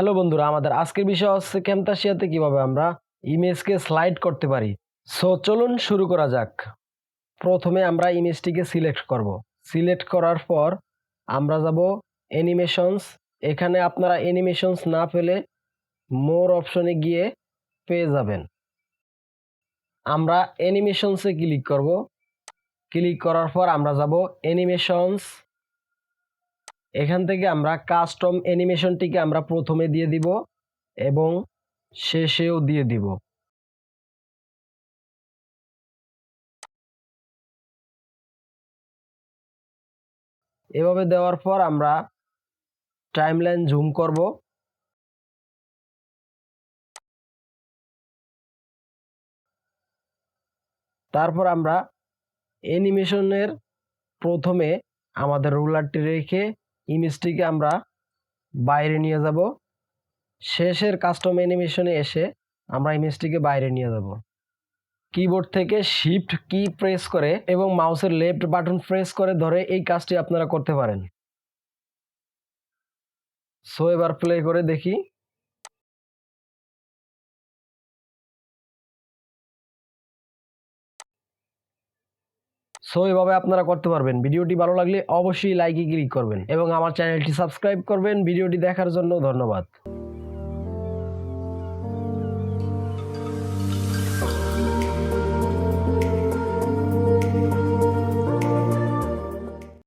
Hello বন্ধুরা, আমাদের আজকের বিষয় হচ্ছে ক্যামতাসিয়াতে কিভাবে আমরা ইমেজকে স্লাইড করতে পারি। সো চলুন শুরু করা যাক। প্রথমে আমরা ইমেজটিকে সিলেক্ট করব। সিলেক্ট করার পর আমরা যাব অ্যানিমেশনস। এখানে আপনারা অ্যানিমেশনস না পেলে মোর অপশনে গিয়ে পেয়ে যাবেন। আমরা অ্যানিমেশনসে ক্লিক করব। ক্লিক করার পর আমরা যাব অ্যানিমেশনস। এখান থেকে আমরা কাস্টম অ্যানিমেশনটিকে আমরা প্রথমে দিয়ে দিব এবং শেষেও দিয়ে দিব। এভাবে দেওয়ার পর আমরা টাইমলাইন জুম করব। তারপর আমরা অ্যানিমেশনের প্রথমে আমাদের রুলারটি রেখে ইমেজটিকে আমরা বাইরে নিয়ে যাব। শেষের কাস্টম অ্যানিমেশনে এসে আমরা ইমেজটিকে বাইরে নিয়ে যাব। কিবোর্ড থেকে শিফট কি প্রেস করে এবং মাউসের লেফট বাটন প্রেস করে ধরে এই কাজটি আপনারা করতে পারেন। সো এবার প্লে করে দেখি। সো এভাবে আপনারা করতে পারবেন। ভিডিওটি ভালো লাগলে অবশ্যই লাইকে ক্লিক করবেন এবং আমার চ্যানেলটি সাবস্ক্রাইব করবেন। ভিডিওটি দেখার জন্য ধন্যবাদ।